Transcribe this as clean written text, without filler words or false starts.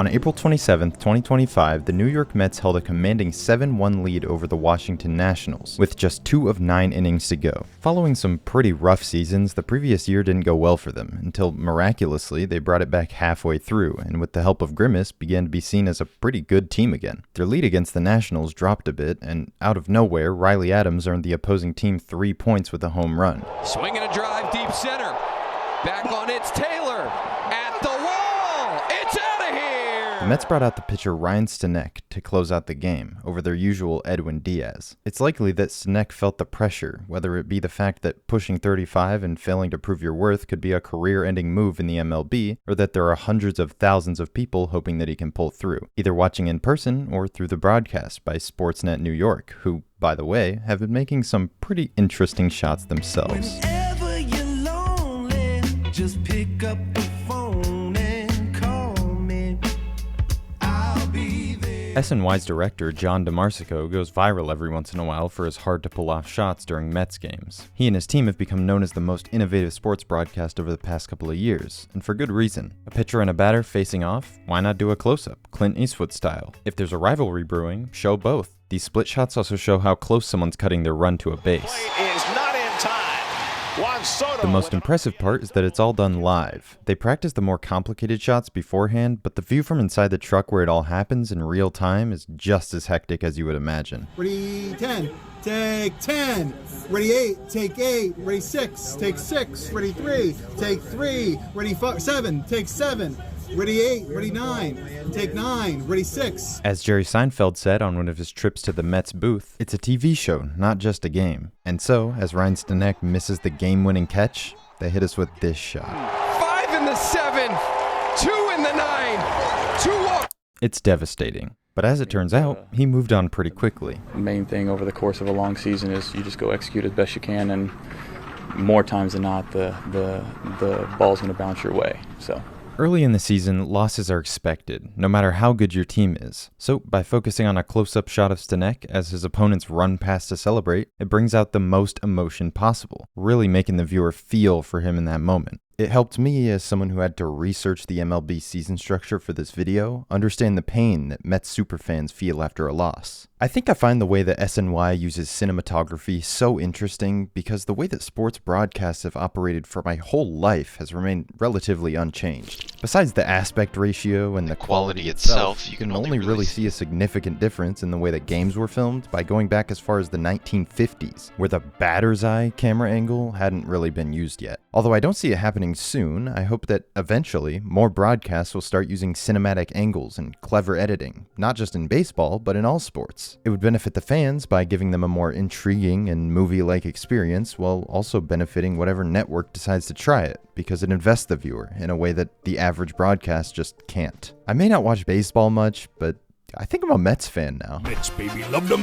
On April 27, 2025, the New York Mets held a commanding 7-1 lead over the Washington Nationals, with just 2 of 9 innings to go. Following some pretty rough seasons, the previous year didn't go well for them, until miraculously they brought it back halfway through, and with the help of Grimace, began to be seen as a pretty good team again. Their lead against the Nationals dropped a bit, and out of nowhere, Riley Adams earned the opposing team 3 points with a home run. Swing and a drive deep center. Back on it's Taylor at the wall. It's out of here. The Mets brought out the pitcher Ryan Stanek to close out the game over their usual Edwin Diaz. It's likely that Stanek felt the pressure, whether it be the fact that pushing 35 and failing to prove your worth could be a career-ending move in the MLB, or that there are hundreds of thousands of people hoping that he can pull through, either watching in person or through the broadcast by Sportsnet New York, who, by the way, have been making some pretty interesting shots themselves. Whenever you're lonely, just pick up the phone and call me. I'll be there. SNY's director, John Demarsico, goes viral every once in a while for his hard-to-pull-off shots during Mets games. He and his team have become known as the most innovative sports broadcast over the past couple of years, and for good reason. A pitcher and a batter facing off? Why not do a close-up, Clint Eastwood style? If there's a rivalry brewing, show both. These split shots also show how close someone's cutting their run to a base. Is not in time. Juan Soto. The most impressive part is that it's all done live. They practice the more complicated shots beforehand, but the view from inside the truck where it all happens in real time is just as hectic as you would imagine. Ready 10, take 10. Ready 8, take 8. Ready 6, take 6. Ready 3, take 3. Ready 7, take 7. Ready 8, ready 9, take 9, ready 6. As Jerry Seinfeld said on one of his trips to the Mets booth, it's a TV show, not just a game. And so, as Ryan Stanek misses the game-winning catch, they hit us with this shot. 5 in the 7, 2 in the 9, 2 walk. It's devastating. But as it turns out, he moved on pretty quickly. The main thing over the course of a long season is you just go execute as best you can, and more times than not, the ball's going to bounce your way. So. Early in the season, losses are expected, no matter how good your team is. So, by focusing on a close-up shot of Stanek as his opponents run past to celebrate, it brings out the most emotion possible, really making the viewer feel for him in that moment. It helped me, as someone who had to research the MLB season structure for this video, understand the pain that Mets superfans feel after a loss. I think I find the way that SNY uses cinematography so interesting because the way that sports broadcasts have operated for my whole life has remained relatively unchanged. Besides the aspect ratio and the quality itself, you can only really see a significant difference in the way that games were filmed by going back as far as the 1950s, where the batter's eye camera angle hadn't really been used yet. Although I don't see it happening soon, I hope that eventually more broadcasts will start using cinematic angles and clever editing, not just in baseball, but in all sports. It would benefit the fans by giving them a more intriguing and movie-like experience, while also benefiting whatever network decides to try it, because it invests the viewer in a way that the average broadcast just can't. I may not watch baseball much, but I think I'm a Mets fan now. Mets, baby, love the Mets.